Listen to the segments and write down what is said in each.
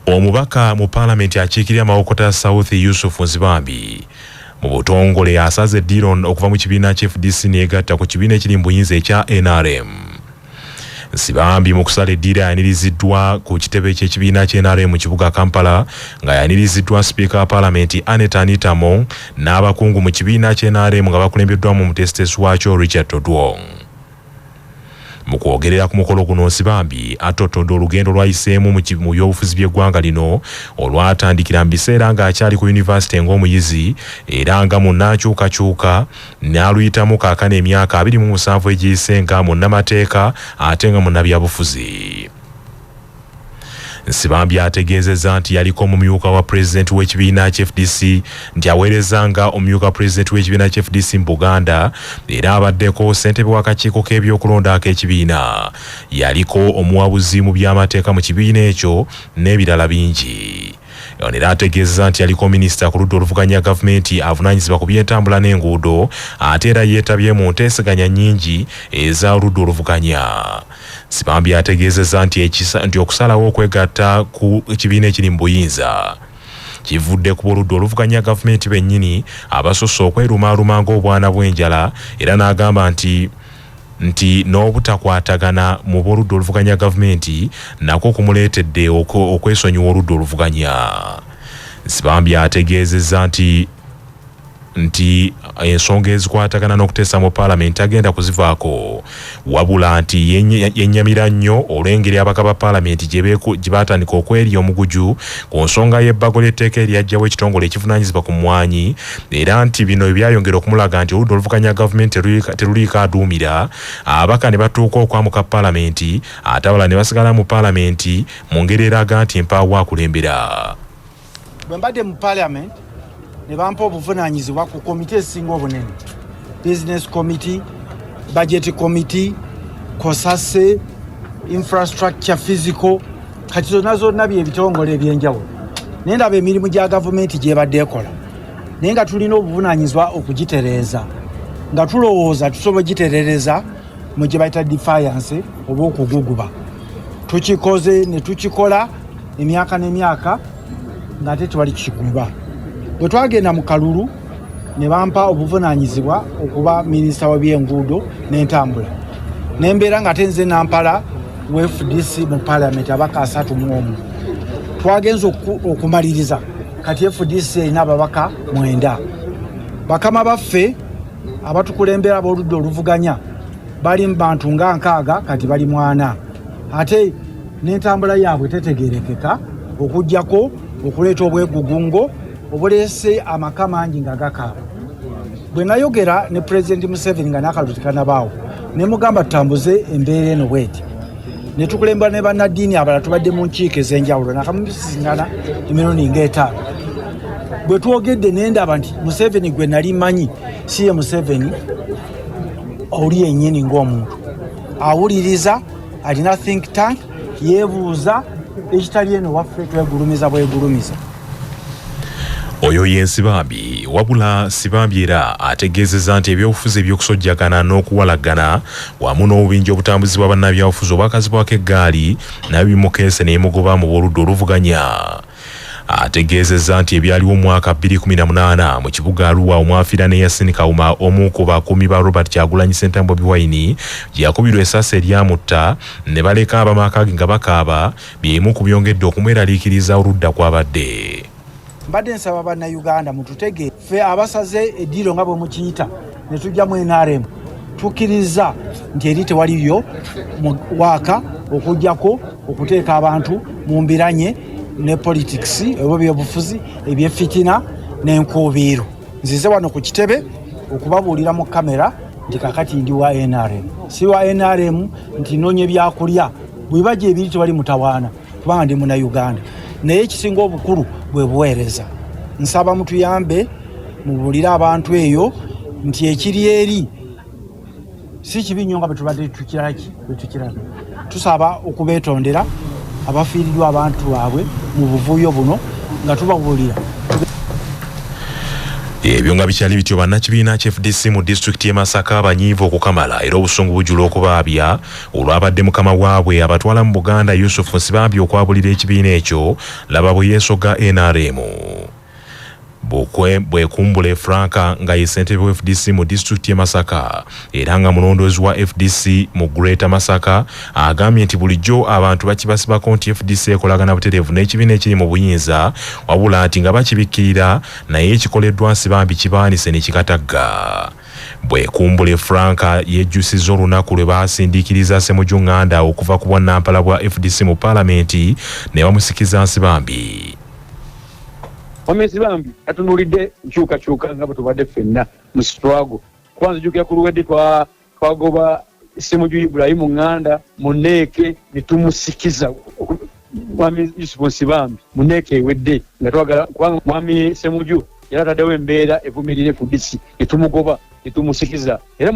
Omubaka mu Parliament akiikirira Mawokota South Yusuf Nsibambi mu butongole asaze eddiiro okuva mu kibiina kya FDC n'egatta ku kibiina ekiri mu buyinza ekya NRM. Nsibambi mu kusala eddiiro yaniriziddwa ku kitebe ky'ekibiina kya NRM mu kibuga Kampala nga yaniriziddwa Speaker wa Parliament Anita Mo n'abakungu mu kibiina kya NRM nga bakulembeddwamu omutesitesi waakyo Richard Todwong. Mu kwogerera ku mukolo guno Nsibambi atotodde olugendo lwayiseemu mu byobufuzi by'eggwanga lino olwatandikira mu biseera ng'akyali ku yunivasite ng'omuyizi era nga munnakyukakyuka n'aluyitamu kaakano emyaka 27 egiyise nga munnamateeka ate nga munnabyabufuzi. Nsibambi ategeezezza nti yaliko omumyuka wa pulezidenti w'ekibiina kya FDC nti aweerezanga omumyuka wa pulezidenti w'ekibiina kya FDC mu Buganda era abaddeko ssentebe w'akakiiko k'ebyokulonda ak'ekibiina. Yaliko omuwabuzi mu by'amateeka mu kibiina ekyo n'ebirala bingi. Era ategeezezza nti yaliko minisita ku ludda oluvuganya gavumenti avunaanyizibwa ku by'entambula n'enguudo ate era yeetabye mu nteeseganya nnyingi eza oludda oluvuganya. Nsibambi ategeezezza nti okusalawo okwegatta ku kibiina ekiri mu buyinza kivudde ku oludda oluvuganya gavumenti bennyini abasoose okwerumaaluma ng'obwana bw'enjala era n'agamba nti n'obutakwatagana mu oludda oluvuganya gavumenti nako kumuleetedde okwesonyiwa oludda oluvuganya. Nsibambi ategeezezza nti ensonga ezikwatagana n'okuteesa mu Parliament agenda kuzivaako wabula nti yennyamira nnyo olw'engeri abaka ba Parliament gye baatandika okwerya omuguju ku nsonga y'ebbago ly'etteeka eryajjawo ekitongole ekivunaanyizibwa ku mmwanyi era nti bino byayongera okumulaga nti oludda oluvuganya gavumenti teruliiko aduumira abaka ne batuuka okwamuka Parliament ate abalala ne basigala mu Parliament mu ngeri eraga nti empaawo akulembera. Bwe mbadde mu Parliament ne bampa obuvunaanyizibwa ku komite esinga obunene: business committee, budget committee, COSASE, infrastructure, physical. Kati zonna by'ebitongole ebyenjawulo. Naye ndaba emirimu gya gavumenti gy'ebadde ekola naye nga tulina obuvunaanyizibwa okugitereeza nga tulowooza tusobola gitereereza mu gye bayita defiance oba okuguguba. Tukikoze ne tukikola emyaka n'emyaka ng'ate tewali kikuguba. Bwe twagenda mu kalulu ne bampa obuvunaanyizibwa okuba minisita w'ebyenguudo n'entambula n'embeera nga tenze nampala we FDC mu Parliament abaka 31. Twagenza okumaliriza kati FDC erina ababaka 9. Bakama baffe abatukulembera ab'oludda oluvuganya bali mu bantu nga 6 kati bali 4 ate n'entambula yaabwe tetegeerekeka okuggyako okuleeta obwegugungo obuleese amaka mangi nga gakaaba. Bwe nayogera ne Pulezidenti Museveni nga n'akalulu tekanabaawo ne mugamba tutambuze embeera eno bweti ne tukulembera ne bannaddiini abalala tubadde mu nkiiko ez'enjawulo nakamubisingana emirundi nga 5. Bwe twogedde ne ndaba nti Museveni gwe nali manyi si ye Museveni oli yennyini ng'omuntu awuliriza, alina think tank, yeebuuza ekitali eno waffe twegulumiza bwegulumiza. Oyo ye Nsibambi wabula Nsibambi era ategeezezza nti ebyobufuzi ebyokusojjagana n'okuwalagana wamu n'obubinja obutambuzi bwa bannabyabufuzi obwakazibwako eggaali nabyo bimukeese n'emugoba mu oludda oluvuganya. Ategeezezza nti ebyaliwo mu mwaka 2018 mu kibuga Arua omwafiira ne Yasin Kauma omu ku bakuumi ba Robert Kyagulanyi Ssentamu Bobi Wine gye yakubirwa essasi eryamutta ne baleka abamaka ge nga bakaaba byemu ku byongedde okumweraliikiriza oludda kwabadde. Mbadde nsaba bannayuganda mututege ffe abasaze eddiiro nga bwe mukiyita ne tujja mu NRM tukkiriza nti eri tewaliyo waaka okujjako okuteeka abantu mu mbiranye ne politics ebyo byobufuzi ebyeffitina n'enkuubiiro. Nzize wano ku kitebe okubabuulira mu kamera nti kakati ndi wa NRM, si wa NRM nti noonye byakulya bwe bajja ebiri tewali mutawaana kubanga ndi munnayuganda. Naye ekisinga obukulu bwe buweereza. Nsaba mutuyambe mubuulire abantu eyo nti ekiri eri si kibi nnyo nga bwe tubadde tukirabye. Tusaba okubeetondera abafiiriddwa abantu baabwe mu buvuyo buno nga tubabuulira. Ebyo nga bikyali bityo bannakibiina kya FDC mu disitulikiti y'e Masaka banyiivu okukamala era obusungu bujula okubaabya olwabadde mukama waabwe abatwala mu Buganda Yusuf Nsibambi okwabulira ekibiina ekyo laba bwe yeesoga NRM. Bwekumbule Franka nga ye ssentebe wa FDC mu disitulikiti y'e Masaka era nga mulondoozi wa FDC mu Greater Masaka agambye nti bulijjo abantu bakibasibako nti FDC ekolagana butereevu n'ekibiina ekiri mu buyinza wabula nti nga bakibikkirira naye ekikoleddwa Nsibambi kibaanise ne kikatagga. Bwekumbule Franka yejjusizza olunaku lwe baasindiikiriza Ssemujju Nganda okuva ku bwannampala bwa FDC mu paalamenti ne bamusikiza Nsibambi. Nsibambi atunulidde nkyukakyuka nga bwe tubadde ffenna mu sitwago. Kwanza jjukira ku luwedde twagoba Ssemujju Ibrahimu Nganda mu nneeke ne tumusikiza mwami Yusuf Nsibambi mu nneeke ewedde nga twagala kubanga mwami Ssemujju era ataddewo embeera evumirire FDC ne tumugoba ne tumusikiza era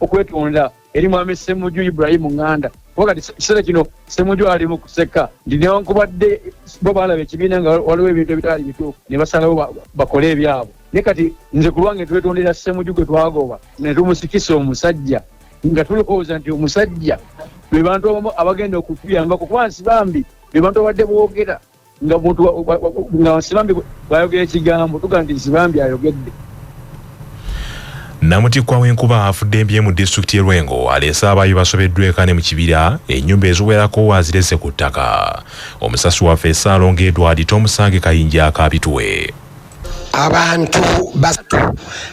okwetonda eri mwami Ssemujju Ibrahimu Nganda. Wakati kiseera kino Ssemujju ali mu kuseka ndi newankubadde bo balaba ekibiina nga waliwo ebintu ebitali bituufu ne basalawo bakole ebyabwe. Naye kati nze ku lwange twetondera Ssemujju gwe twagoba ne tumusikisa omusajja nga tulowooza nti omusajja be bantu abagenda okutuyambako kuba Nsibambi be bantu abadde boogera nga muntu nga Nsibambi bwayogera ekigambo tuga nti Nsibambi ayogedde. Namutikwa w'enkuba afudde empye mu disitulikiti y'e Lwengo aleese abaayo basobeddwa eka ne mu kibira ennyumba eziwerako azirese ku ttaka. Omusasi waffe Ssaalongo Edward Tomusange Kayinja akaabituwe. Abantu basatu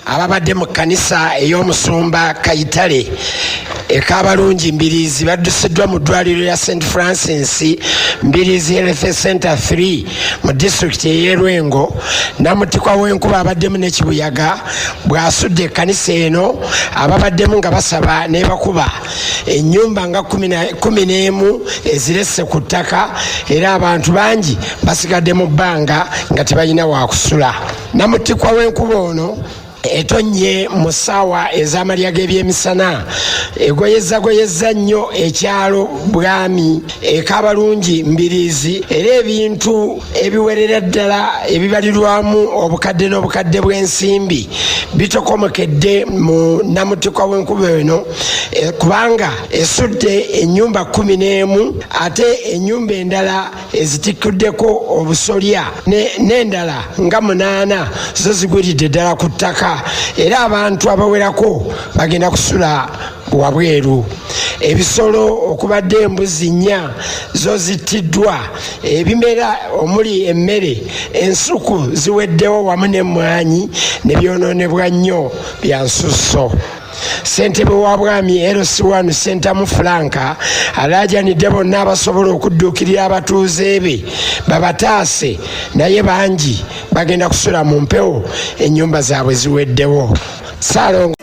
ababadde mu kkanisa ey'omusumba Kayitale ekabalungi Mbirizi baddusiddwa mu ddwaliro lya St Francis Mbirizi Health Center 3 mu disitulikiti ey'e Lwengo. Namutikwa w'enkuba abaddemu n'ekibuyaga bw'asudde ekkanisa eno ababaddemu nga basaba ne bakuba ennyumba nga 11 eziresse ku ttaka era abantu bangi basigadde mu bbanga nga tebalina waakusula. Namutikwa w'enkuba ono etonnye mu ssaawa ez'amalya g'ebyemisana egoyezza nnyo ekyalo Bwami ekabalungi Mbirizi era ebintu ebiwerera ddala ebibalirwamu obukadde n'obukadde bw'ensimbi bitokomokedde mu namutikwa w'enkuba eno kubanga esudde ennyumba 11 ate ennyumba endala ezitikiddeko obusolya n'endala nga 8 zo zigwiridde ddala ku ttaka era abantu abawerako bagenda kusula wabweru. Ebisolo okubadde embuzi 4 zo zittiddwa, ebimera omuli emmere ensuku ziweddewo wamu n'emmwanyi ne byonoonebwa nnyo bya nsusso. Ssentebe wa Bwami LC1 Sentamu Franka alaajanidde bonna abasobola okudduukirira abatuuze be babataase naye bangi bagenda kusula mu mpewo ennyumba zaabwe ziweddewo. Ssaalongo